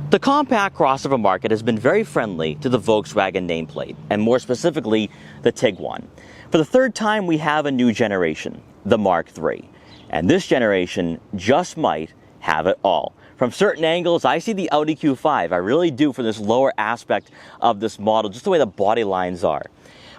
The compact crossover market has been very friendly to the Volkswagen nameplate, and more specifically, the Tiguan. For the third time, we have a new generation, the Mark III. And this generation just might have it all. From certain angles, I see the Audi Q5. I really do, for this lower aspect of this model, just the way the body lines are.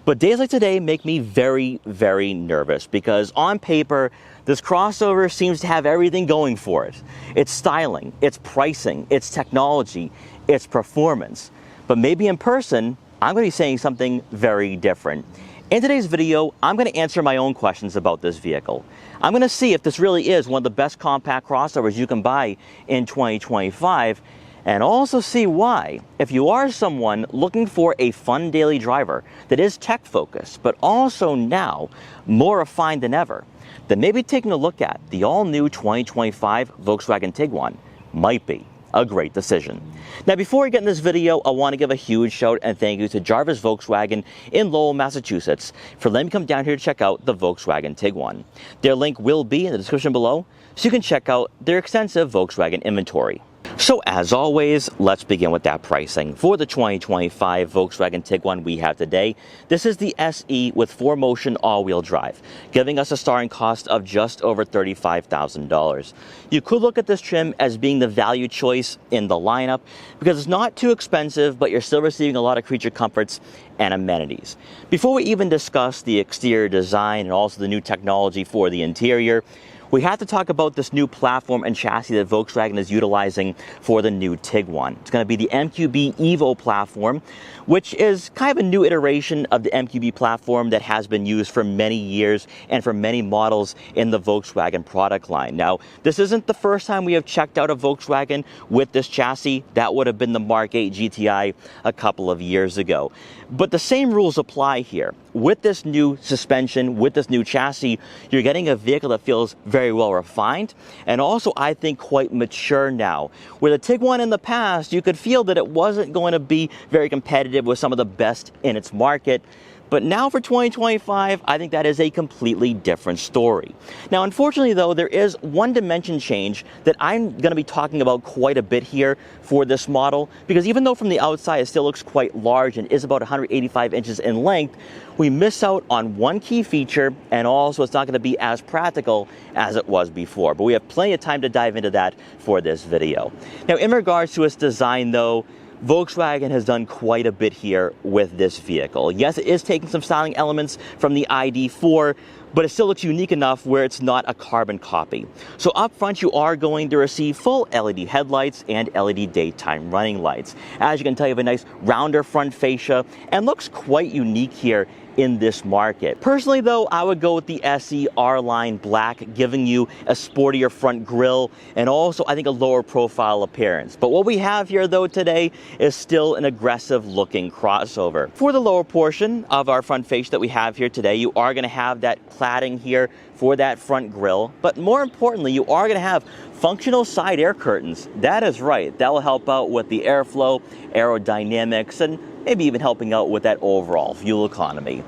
But days like today make me very, very nervous because on paper, this crossover seems to have everything going for it. It's styling, it's pricing, it's technology, it's performance. But maybe in person, I'm going to be saying something very different. In today's video, I'm going to answer my own questions about this vehicle. I'm going to see if this really is one of the best compact crossovers you can buy in 2025, and also see why, if you are someone looking for a fun daily driver that is tech focused, but also now more refined than ever, then maybe taking a look at the all-new 2025 Volkswagen Tiguan might be a great decision. Now, before we get in this video, I want to give a huge shout and thank you to Gervais Volkswagen in Lowell, Massachusetts for letting me come down here to check out the Volkswagen Tiguan. Their link will be in the description below, so you can check out their extensive Volkswagen inventory. So as always, let's begin with that pricing. For the 2025 Volkswagen Tiguan we have today, this is the SE with 4Motion all-wheel drive, giving us a starting cost of just over $35,000. You could look at this trim as being the value choice in the lineup because it's not too expensive, but you're still receiving a lot of creature comforts and amenities. Before we even discuss the exterior design and also the new technology for the interior, we have to talk about this new platform and chassis that Volkswagen is utilizing for the new Tiguan. It's going to be the MQB Evo platform, which is kind of a new iteration of the MQB platform that has been used for many years and for many models in the Volkswagen product line. Now, this isn't the first time we have checked out a Volkswagen with this chassis. That would have been the Mark 8 GTI a couple of years ago. But the same rules apply here. With this new suspension, with this new chassis, you're getting a vehicle that feels very well refined and also, I think, quite mature now. Where the Tiguan in the past, you could feel that it wasn't going to be very competitive with some of the best in its market. But now for 2025, I think that is a completely different story. Now, unfortunately, though, there is one dimension change that I'm going to be talking about quite a bit here for this model, because even though from the outside it still looks quite large and is about 185 inches in length, we miss out on one key feature, and also it's not going to be as practical as it was before. But we have plenty of time to dive into that for this video. Now, in regards to its design, though, Volkswagen has done quite a bit here with this vehicle. Yes, it is taking some styling elements from the ID4, but it still looks unique enough where it's not a carbon copy. So up front, you are going to receive full LED headlights and LED daytime running lights. As you can tell, you have a nice rounder front fascia and looks quite unique here in this market. Personally, though, I would go with the SE R-Line Black, giving you a sportier front grille and also, I think, a lower profile appearance. But what we have here, though, today is still an aggressive looking crossover. For the lower portion of our front fascia that we have here today, you are going to have that cladding here for that front grille, but more importantly, you are going to have functional side air curtains. That is right. That will help out with the airflow, aerodynamics, and maybe even helping out with that overall fuel economy.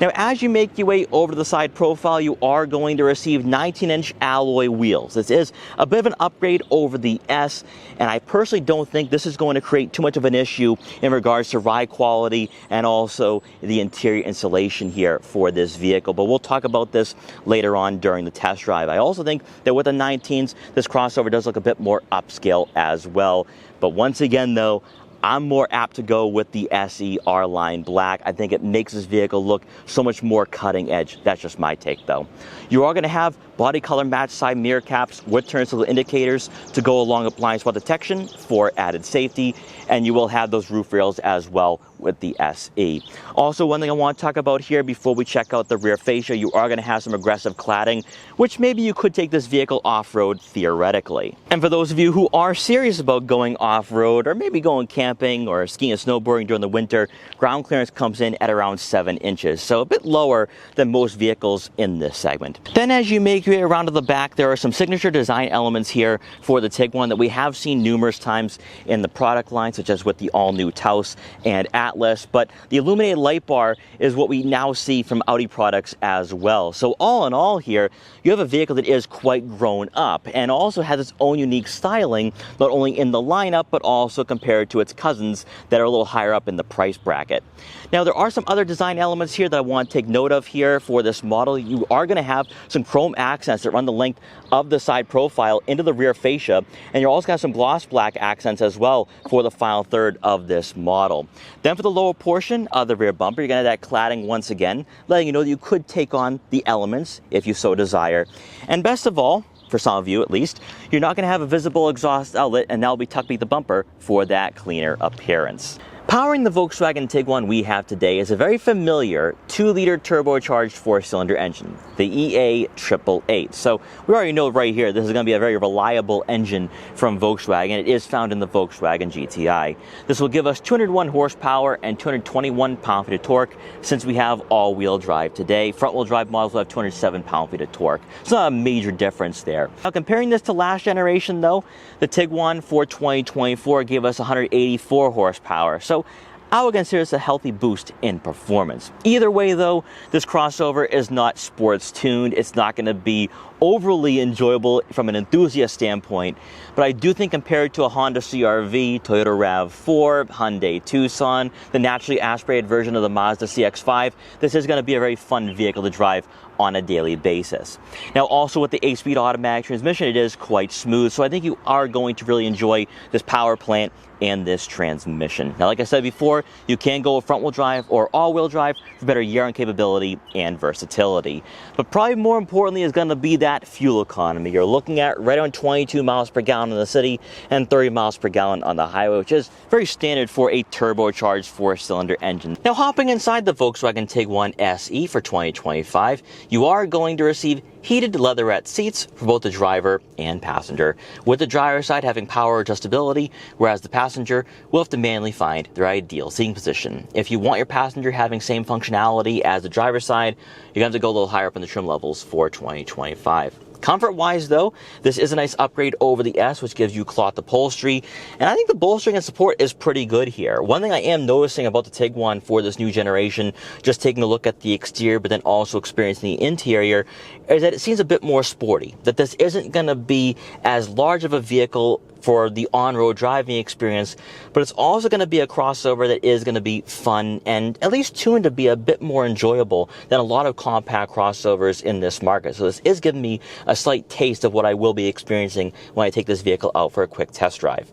Now, as you make your way over to the side profile, you are going to receive 19-inch alloy wheels. This is a bit of an upgrade over the S, and I personally don't think this is going to create too much of an issue in regards to ride quality and also the interior insulation here for this vehicle. But we'll talk about this later on during the test drive. I also think that with the 19s, this crossover does look a bit more upscale as well. But once again, though, I'm more apt to go with the SE R-Line Black. I think it makes this vehicle look so much more cutting edge. That's just my take, though. You are going to have body color match side mirror caps with turn signal indicators to go along with blind spot detection for added safety, and you will have those roof rails as well with the SE. Also, one thing I want to talk about here before we check out the rear fascia, you are going to have some aggressive cladding, which maybe you could take this vehicle off-road theoretically. And for those of you who are serious about going off-road or maybe going camping or skiing and snowboarding during the winter, ground clearance comes in at around 7 inches, so a bit lower than most vehicles in this segment. Then as you make your way around to the back, there are some signature design elements here for the Tiguan that we have seen numerous times in the product line, such as with the all-new Taos and Atlas. that list, but the illuminated light bar is what we now see from Audi products as well. So all in all here, you have a vehicle that is quite grown up and also has its own unique styling, not only in the lineup, but also compared to its cousins that are a little higher up in the price bracket. Now, there are some other design elements here that I want to take note of here for this model. You are going to have some chrome accents that run the length of the side profile into the rear fascia, and you're also going to have some gloss black accents as well for the final third of this model. Then for the lower portion of the rear bumper, you're going to have that cladding once again, letting you know that you could take on the elements if you so desire. And best of all, for some of you at least, you're not going to have a visible exhaust outlet, and that'll be tucked beneath the bumper for that cleaner appearance. Powering the Volkswagen Tiguan we have today is a very familiar 2-liter turbocharged 4-cylinder engine, the EA888. So we already know right here this is going to be a very reliable engine from Volkswagen. It is found in the Volkswagen GTI. This will give us 201 horsepower and 221 pound-feet of torque since we have all-wheel drive today. Front-wheel drive models will have 207 pound-feet of torque. It's not a major difference there. Now, comparing this to last generation though, the Tiguan for 2024 gave us 184 horsepower. So I would consider this a healthy boost in performance. Either way though, this crossover is not sports tuned. It's not going to be overly enjoyable from an enthusiast standpoint, but I do think compared to a Honda CR-V, Toyota RAV4, Hyundai Tucson, the naturally aspirated version of the Mazda CX-5, this is going to be a very fun vehicle to drive on a daily basis. Now also with the 8-speed automatic transmission, it is quite smooth, so I think you are going to really enjoy this power plant and this transmission. Now, like I said before, you can go with front-wheel drive or all-wheel drive for better year-round capability and versatility. But probably more importantly is going to be that fuel economy. You're looking at right around 22 miles per gallon in the city and 30 miles per gallon on the highway, which is very standard for a turbocharged 4-cylinder engine. Now, hopping inside the Volkswagen Tiguan SE for 2025, you are going to receive heated leatherette seats for both the driver and passenger, with the driver's side having power adjustability, whereas the passenger will have to manually find their ideal seating position. If you want your passenger having same functionality as the driver's side, you're going to have to go a little higher up in the trim levels for 2025. Comfort-wise, though, this is a nice upgrade over the S, which gives you cloth upholstery, and I think the bolstering and support is pretty good here. One thing I am noticing about the Tiguan for this new generation, just taking a look at the exterior, but then also experiencing the interior, is that it seems a bit more sporty, that this isn't going to be as large of a vehicle for the on-road driving experience, but it's also going to be a crossover that is going to be fun and at least tuned to be a bit more enjoyable than a lot of compact crossovers in this market. So this is giving me a slight taste of what I will be experiencing when I take this vehicle out for a quick test drive.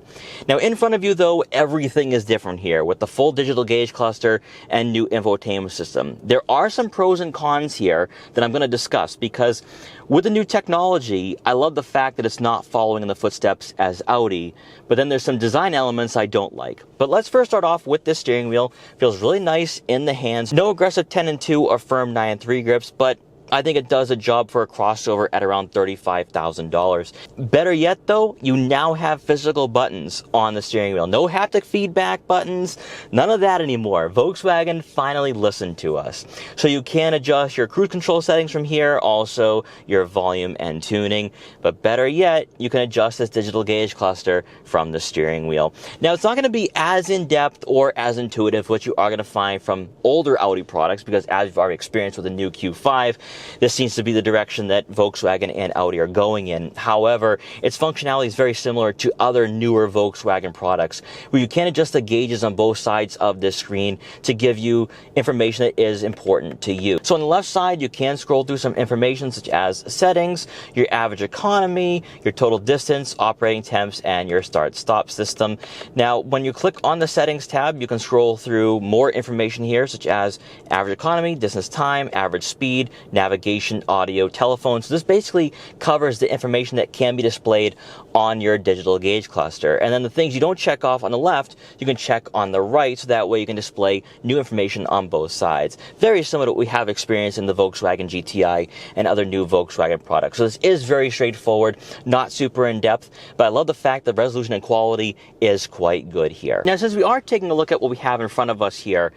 Now, in front of you though, everything is different here with the full digital gauge cluster and new infotainment system. There are some pros and cons here that I'm going to discuss because with the new technology, I love the fact that it's not following in the footsteps as Audi, but then there's some design elements I don't like. But let's first start off with this steering wheel. Feels really nice in the hands. No aggressive 10-2 or firm 9-3 grips, but I think it does a job for a crossover at around $35,000. Better yet though, you now have physical buttons on the steering wheel. No haptic feedback buttons, none of that anymore. Volkswagen finally listened to us. So you can adjust your cruise control settings from here, also your volume and tuning. But better yet, you can adjust this digital gauge cluster from the steering wheel. Now, it's not going to be as in-depth or as intuitive, which you are going to find from older Audi products, because as you've already experienced with the new Q5, this seems to be the direction that Volkswagen and Audi are going in. However, its functionality is very similar to other newer Volkswagen products, where you can adjust the gauges on both sides of this screen to give you information that is important to you. So on the left side, you can scroll through some information such as settings, your average economy, your total distance, operating temps, and your start-stop system. Now, when you click on the settings tab, you can scroll through more information here, such as average economy, distance time, average speed, navigation, audio, telephone. So this basically covers the information that can be displayed on your digital gauge cluster. And then the things you don't check off on the left, you can check on the right, so that way you can display new information on both sides. Very similar to what we have experienced in the Volkswagen GTI and other new Volkswagen products. So this is very straightforward, not super in-depth, but I love the fact that resolution and quality is quite good here. Now, since we are taking a look at what we have in front of us here,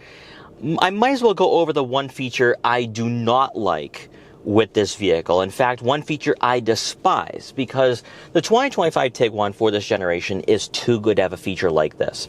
I might as well go over the one feature I do not like with this vehicle. In fact, one feature I despise, because the 2025 Tiguan for this generation is too good to have a feature like this.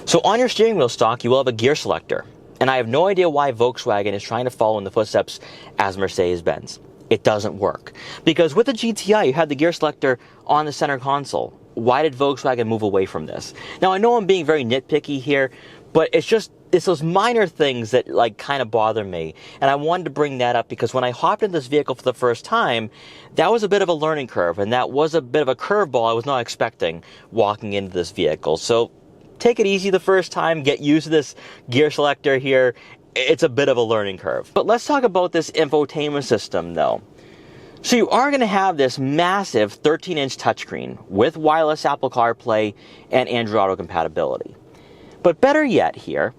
So on your steering wheel stock, you will have a gear selector. And I have no idea why Volkswagen is trying to follow in the footsteps as Mercedes-Benz. It doesn't work. Because with the GTI, you had the gear selector on the center console. Why did Volkswagen move away from this? Now, I know I'm being very nitpicky here, but it's those minor things that kind of bother me. And I wanted to bring that up because when I hopped in this vehicle for the first time, that was a bit of a learning curve, and that was a bit of a curveball I was not expecting walking into this vehicle. So take it easy the first time, get used to this gear selector here. It's a bit of a learning curve. But let's talk about this infotainment system though. So you are going to have this massive 13-inch touchscreen with wireless Apple CarPlay and Android Auto compatibility. But better yet here,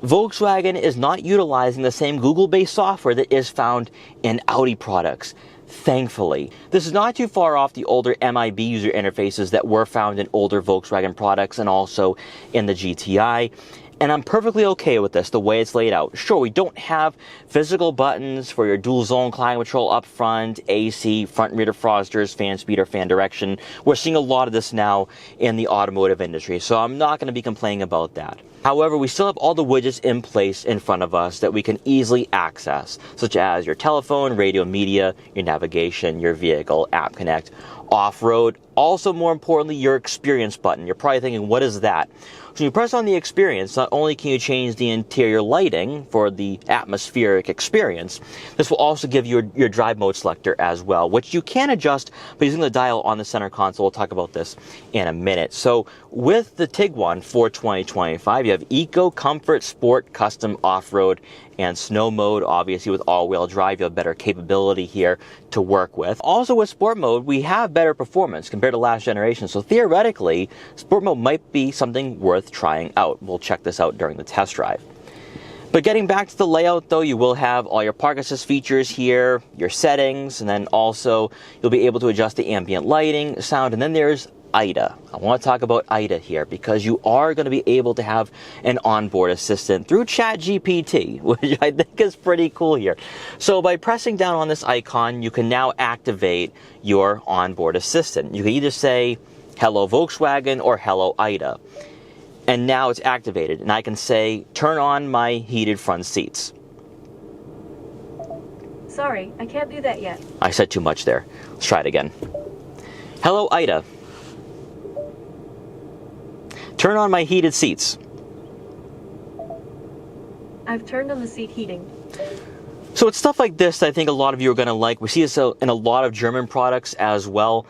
Volkswagen is not utilizing the same Google-based software that is found in Audi products, thankfully. This is not too far off the older MIB user interfaces that were found in older Volkswagen products and also in the GTI. And I'm perfectly okay with this, the way it's laid out. Sure, we don't have physical buttons for your dual zone climate control up front, AC, front and rear defrosters, fan speed or fan direction. We're seeing a lot of this now in the automotive industry, so I'm not going to be complaining about that. However, we still have all the widgets in place in front of us that we can easily access, such as your telephone, radio media, your navigation, your vehicle, App Connect, off-road. Also, more importantly, your experience button. You're probably thinking, what is that? So when you press on the experience, not only can you change the interior lighting for the atmospheric experience, this will also give you your drive mode selector as well, which you can adjust by using the dial on the center console. We'll talk about this in a minute. So with the Tiguan for 2025, you have Eco, Comfort, Sport, Custom, Off-Road, and Snow mode. Obviously with all-wheel drive, you have better capability here to work with. Also with Sport mode, we have better performance compared to last generation. So theoretically, Sport mode might be something worth trying out. We'll check this out during the test drive. But getting back to the layout though, you will have all your park assist features here, your settings, and then also you'll be able to adjust the ambient lighting, sound, and then there's IDA. I want to talk about IDA here because you are going to be able to have an onboard assistant through ChatGPT, which I think is pretty cool here. So by pressing down on this icon, you can now activate your onboard assistant. You can either say, "Hello Volkswagen" or "Hello IDA." And now it's activated, and I can say, "Turn on my heated front seats." Sorry, I can't do that yet. I said too much there. Let's try it again. "Hello IDA. Turn on my heated seats." I've turned on the seat heating. So it's stuff like this that I think a lot of you are going to like. We see this in a lot of German products as well.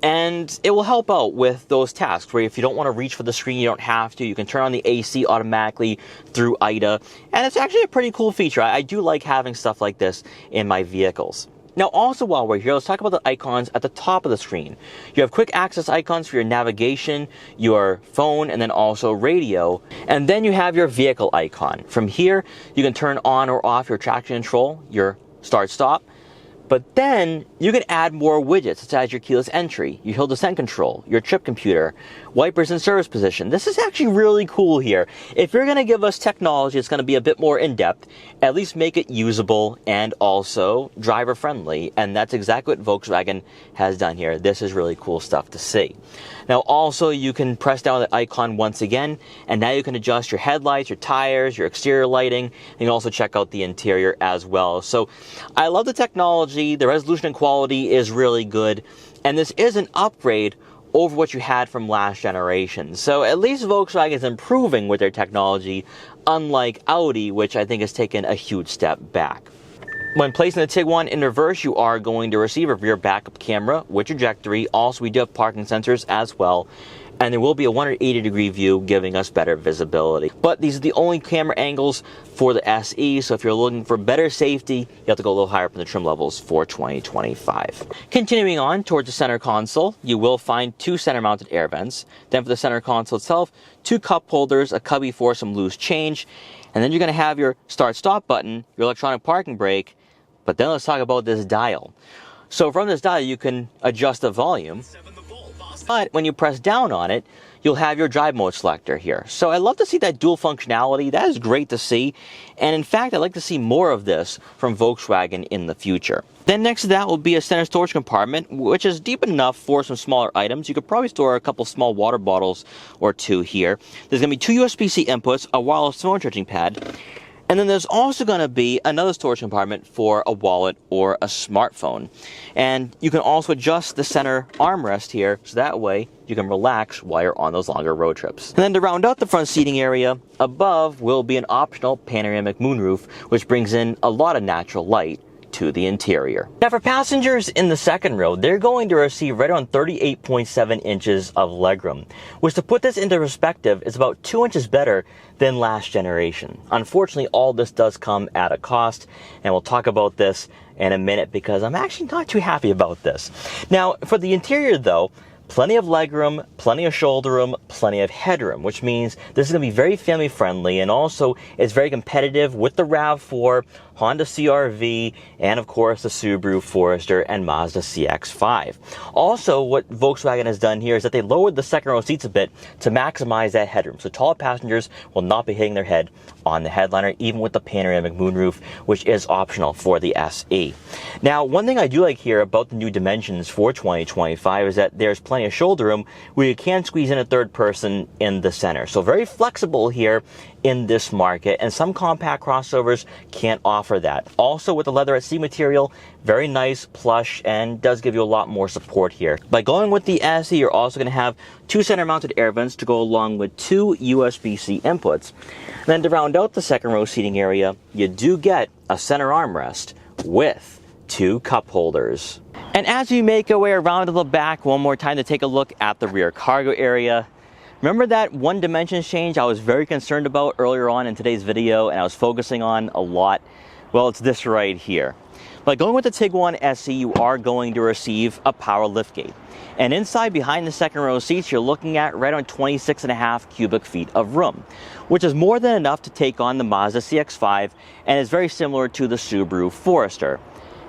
And it will help out with those tasks where if you don't want to reach for the screen, you don't have to. You can turn on the AC automatically through IDA. And it's actually a pretty cool feature. I do like having stuff like this in my vehicles. Now also while we're here, let's talk about the icons at the top of the screen. You have quick access icons for your navigation, your phone, and then also radio. And then you have your vehicle icon. From here, you can turn on or off your traction control, your start-stop. But then you can add more widgets such as your keyless entry, your hill descent control, your trip computer, wipers in service position. This is actually really cool here. If you're going to give us technology that's going to be a bit more in-depth, at least make it usable and also driver friendly. And that's exactly what Volkswagen has done here. This is really cool stuff to see. Now also you can press down the icon once again, and now you can adjust your headlights, your tires, your exterior lighting, and you can also check out the interior as well. So I love the technology, the resolution and quality is really good, and this is an upgrade over what you had from last generation. So at least Volkswagen is improving with their technology, unlike Audi, which I think has taken a huge step back. When placing the Tiguan in reverse, you are going to receive a rear backup camera with trajectory. Also, we do have parking sensors as well. And there will be a 180-degree view giving us better visibility. But these are the only camera angles for the SE, so if you're looking for better safety, you have to go a little higher up in the trim levels for 2025. Continuing on towards the center console, you will find two center-mounted air vents. Then for the center console itself, two cup holders, a cubby for some loose change, and then you're going to have your start-stop button, your electronic parking brake. But then let's talk about this dial. So from this dial, you can adjust the volume. But when you press down on it, you'll have your drive mode selector here. So I love to see that dual functionality. That is great to see. And in fact, I'd like to see more of this from Volkswagen in the future. Then next to that will be a center storage compartment, which is deep enough for some smaller items. You could probably store a couple small water bottles or two here. There's going to be two USB-C inputs, a wireless phone charging pad, and then there's also going to be another storage compartment for a wallet or a smartphone. And you can also adjust the center armrest here, so that way you can relax while you're on those longer road trips. And then to round out the front seating area, above will be an optional panoramic moonroof, which brings in a lot of natural light to the interior. Now for passengers in the second row, they're going to receive right around 38.7 inches of legroom, which, to put this into perspective, is about 2 inches better than last generation. Unfortunately, all this does come at a cost, and we'll talk about this in a minute because I'm actually not too happy about this. Now for the interior though, plenty of legroom, plenty of shoulder room, plenty of headroom, which means this is going to be very family friendly, and also it's very competitive with the RAV4, Honda CR-V, and of course the Subaru Forester and Mazda CX-5. Also, what Volkswagen has done here is that they lowered the second row seats a bit to maximize that headroom. So tall passengers will not be hitting their head on the headliner, even with the panoramic moonroof, which is optional for the SE. Now, one thing I do like here about the new dimensions for 2025 is that there's plenty of shoulder room where you can squeeze in a third person in the center. So very flexible here in this market, and some compact crossovers can't offer that. Also with the leatherette seat material, very nice, plush, and does give you a lot more support here. By going with the SE, you're also going to have two center mounted air vents to go along with two USB-C inputs. And then to round out the second row seating area, you do get a center armrest with two cup holders. And as we make our way around to the back one more time to take a look at the rear cargo area, remember that one dimension change I was very concerned about earlier on in today's video and I was focusing on a lot? Well, it's this right here. By going with the Tiguan SE, you are going to receive a power liftgate. And inside, behind the second row seats, you're looking at right on 26.5 cubic feet of room, which is more than enough to take on the Mazda CX-5 and is very similar to the Subaru Forester.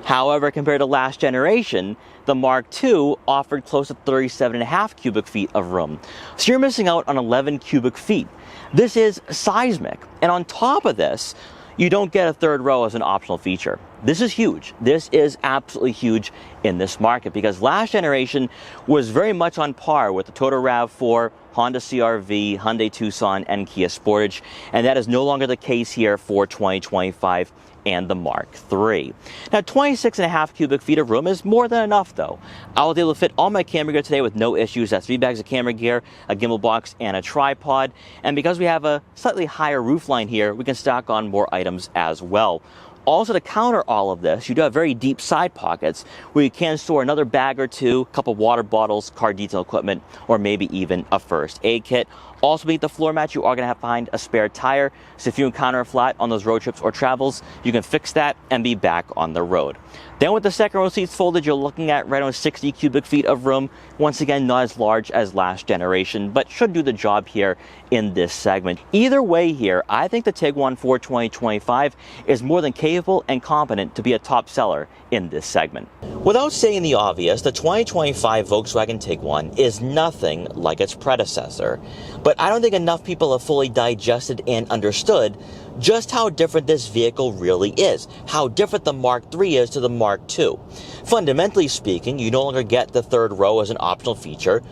However, compared to last generation, the Mark II offered close to 37.5 cubic feet of room. So you're missing out on 11 cubic feet. This is seismic. And on top of this, you don't get a third row as an optional feature. This is huge. This is absolutely huge in this market because last generation was very much on par with the Toyota RAV4, Honda CR-V, Hyundai Tucson, and Kia Sportage, and that is no longer the case here for 2025 and the Mark III. Now, 26.5 cubic feet of room is more than enough though. I was able to fit all my camera gear today with no issues. That's 3 bags of camera gear, a gimbal box, and a tripod. And because we have a slightly higher roofline here, we can stack on more items as well. Also, to counter all of this, you do have very deep side pockets where you can store another bag or two, a couple water bottles, car detail equipment, or maybe even a first aid kit. Also beneath the floor mat, you are going to have to find a spare tire, so if you encounter a flat on those road trips or travels, you can fix that and be back on the road. Then with the second row seats folded, you're looking at right on 60 cubic feet of room. Once again, not as large as last generation, but should do the job here in this segment. Either way here, I think the Tiguan for 2025 is more than capable and competent to be a top seller in this segment. Without saying the obvious, the 2025 Volkswagen Tiguan is nothing like its predecessor. But I don't think enough people have fully digested and understood just how different this vehicle really is, how different the Mark III is to the Mark II. Fundamentally speaking, you no longer get the third row as an optional feature,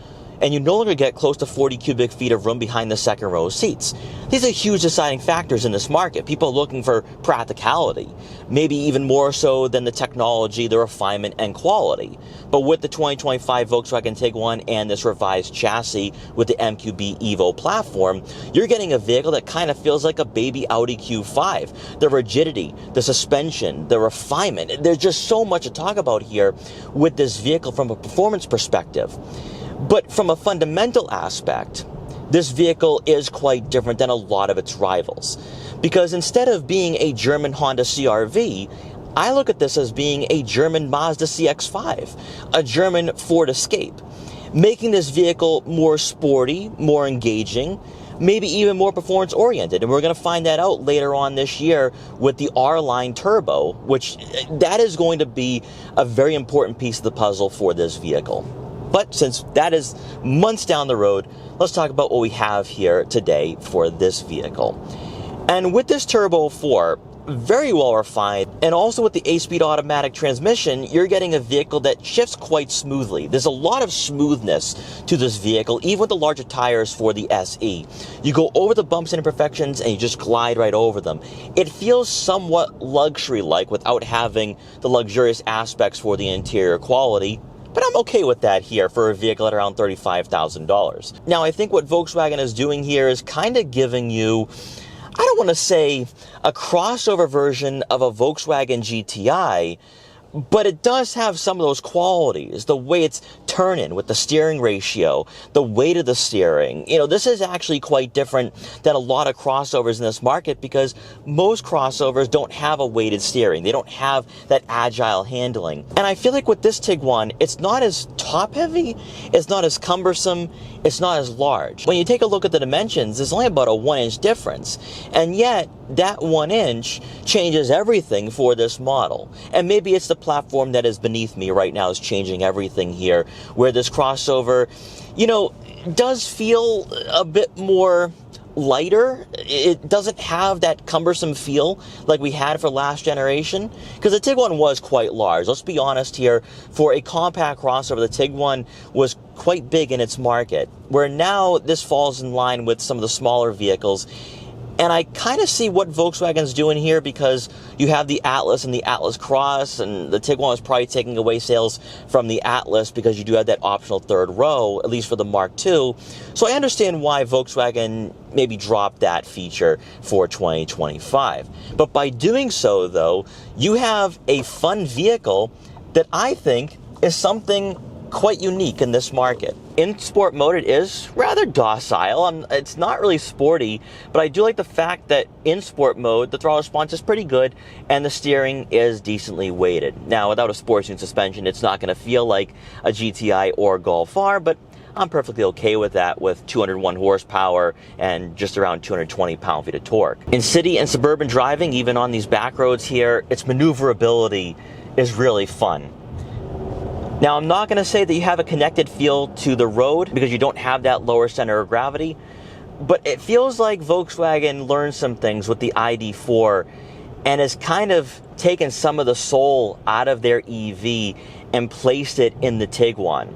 and you no longer get close to 40 cubic feet of room behind the second row seats. These are huge deciding factors in this market. People are looking for practicality, maybe even more so than the technology, the refinement, and quality. But with the 2025 Volkswagen Tiguan and this revised chassis with the MQB Evo platform, you're getting a vehicle that kind of feels like a baby Audi Q5. The rigidity, the suspension, the refinement, there's just so much to talk about here with this vehicle from a performance perspective. But from a fundamental aspect, this vehicle is quite different than a lot of its rivals. Because instead of being a German Honda CR-V, I look at this as being a German Mazda CX-5, a German Ford Escape, making this vehicle more sporty, more engaging, maybe even more performance-oriented. And we're going to find that out later on this year with the R-Line Turbo, which that is going to be a very important piece of the puzzle for this vehicle. But since that is months down the road, let's talk about what we have here today for this vehicle. And with this Turbo 4, very well refined, and also with the 8-speed automatic transmission, you're getting a vehicle that shifts quite smoothly. There's a lot of smoothness to this vehicle, even with the larger tires for the SE. You go over the bumps and imperfections and you just glide right over them. It feels somewhat luxury-like without having the luxurious aspects for the interior quality. But I'm okay with that here for a vehicle at around $35,000. Now, I think what Volkswagen is doing here is kind of giving you, I don't want to say a crossover version of a Volkswagen GTI, but it does have some of those qualities. The way it's turning with the steering ratio, the weight of the steering. You know, this is actually quite different than a lot of crossovers in this market because most crossovers don't have a weighted steering. They don't have that agile handling. And I feel like with this Tiguan, it's not as top heavy, it's not as cumbersome, it's not as large. When you take a look at the dimensions, there's only about a 1-inch difference. And yet, that 1 inch changes everything for this model. And maybe it's the platform that is beneath me right now is changing everything here, where this crossover, you know, does feel a bit more lighter. It doesn't have that cumbersome feel like we had for last generation, because the Tiguan was quite large. Let's be honest here, for a compact crossover, the Tiguan was quite big in its market, where now this falls in line with some of the smaller vehicles. And I kind of see what Volkswagen's doing here, because you have the Atlas and the Atlas Cross, and the Tiguan is probably taking away sales from the Atlas because you do have that optional third row, at least for the Mark II. So I understand why Volkswagen maybe dropped that feature for 2025. But by doing so, though, you have a fun vehicle that I think is something quite unique in this market. In sport mode, it is rather docile. It's not really sporty, but I do like the fact that in sport mode, the throttle response is pretty good and the steering is decently weighted. Now, without a sports tune suspension, it's not going to feel like a GTI or Golf R, but I'm perfectly okay with that with 201 horsepower and just around 220 pound-feet of torque. In city and suburban driving, even on these back roads here, its maneuverability is really fun. Now, I'm not going to say that you have a connected feel to the road because you don't have that lower center of gravity, but it feels like Volkswagen learned some things with the ID4 and has kind of taken some of the soul out of their EV and placed it in the Tiguan.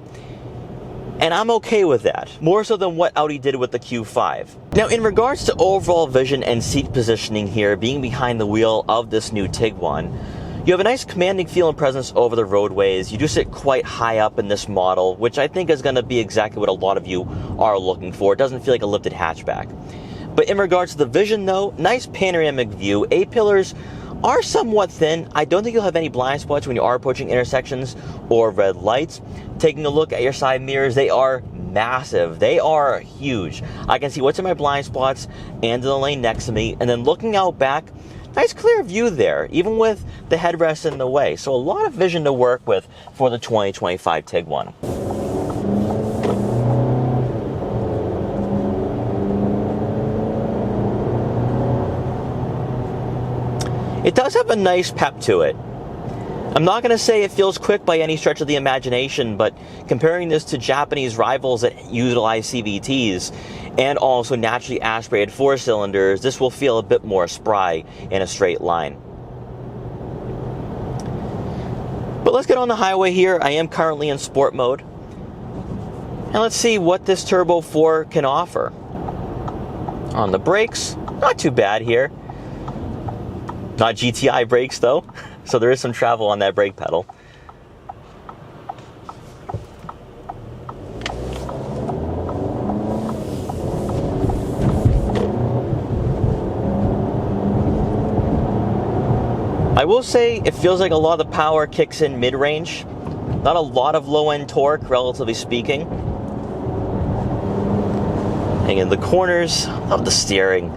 And I'm okay with that, more so than what Audi did with the Q5. Now, in regards to overall vision and seat positioning here, being behind the wheel of this new Tiguan, you have a nice commanding feel and presence over the roadways. You do sit quite high up in this model, which I think is going to be exactly what a lot of you are looking for. It doesn't feel like a lifted hatchback. But in regards to the vision, though, nice panoramic view. A-pillars are somewhat thin. I don't think you'll have any blind spots when you are approaching intersections or red lights. Taking a look at your side mirrors, they are massive. They are huge. I can see what's in my blind spots and in the lane next to me. And then looking out back, nice clear view there, even with the headrest in the way. So a lot of vision to work with for the 2025 Tiguan. It does have a nice pep to it. I'm not going to say it feels quick by any stretch of the imagination, but comparing this to Japanese rivals that utilize CVTs and also naturally aspirated 4-cylinders, this will feel a bit more spry in a straight line. But let's get on the highway here. I am currently in sport mode. And let's see what this Turbo 4 can offer. On the brakes, not too bad here. Not GTI brakes though, so there is some travel on that brake pedal. I will say it feels like a lot of the power kicks in mid-range. Not a lot of low-end torque, relatively speaking. And in the corners of the steering,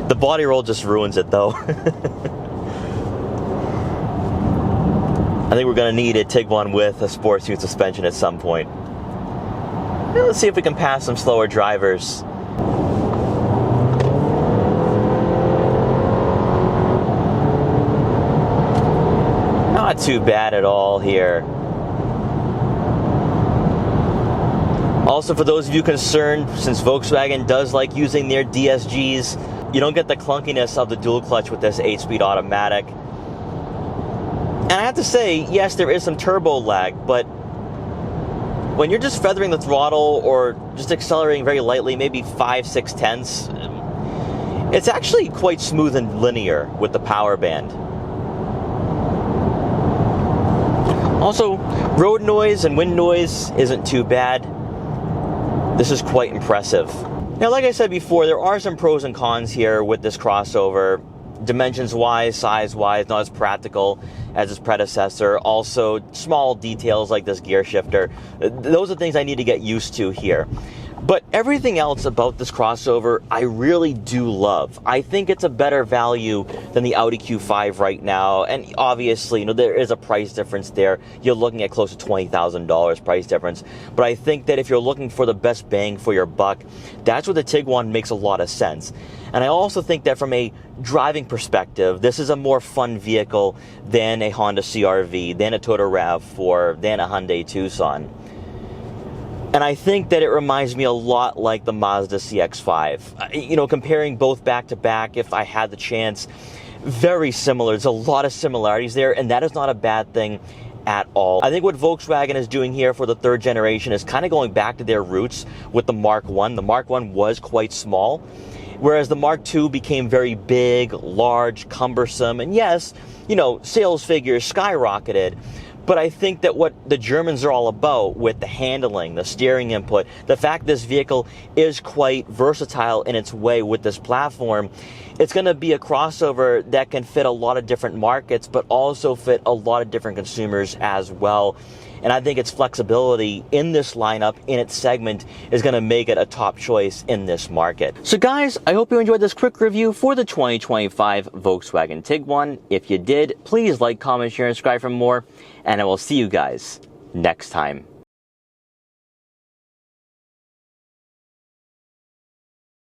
the body roll just ruins it though. I think we're going to need a Tiguan with a sports tune suspension at some point. Now let's see if we can pass some slower drivers. Not too bad at all here. Also, for those of you concerned, since Volkswagen does like using their DSGs, you don't get the clunkiness of the dual clutch with this 8-speed automatic. And I have to say, yes, there is some turbo lag, but when you're just feathering the throttle or just accelerating very lightly, maybe 5-6 tenths, it's actually quite smooth and linear with the power band. Also, road noise and wind noise isn't too bad. This is quite impressive. Now, like I said before, there are some pros and cons here with this crossover. Dimensions-wise, size-wise, not as practical as its predecessor. Also, small details like this gear shifter. Those are things I need to get used to here. But everything else about this crossover, I really do love. I think it's a better value than the Audi Q5 right now. And obviously, there is a price difference there. You're looking at close to $20,000 price difference. But I think that if you're looking for the best bang for your buck, that's where the Tiguan makes a lot of sense. And I also think that from a driving perspective, this is a more fun vehicle than a Honda CR-V, than a Toyota RAV4, than a Hyundai Tucson. And I think that it reminds me a lot like the Mazda CX-5. Comparing both back to back, if I had the chance, very similar. There's a lot of similarities there, and that is not a bad thing at all. I think what Volkswagen is doing here for the third generation is kind of going back to their roots with the Mark I. The Mark I was quite small, whereas the Mark II became very big, large, cumbersome, and yes, sales figures skyrocketed. But I think that what the Germans are all about with the handling, the steering input, the fact this vehicle is quite versatile in its way with this platform, it's going to be a crossover that can fit a lot of different markets, but also fit a lot of different consumers as well. And I think its flexibility in this lineup, in its segment, is going to make it a top choice in this market. So guys, I hope you enjoyed this quick review for the 2025 Volkswagen Tiguan. If you did, please like, comment, share, and subscribe for more. And I will see you guys next time.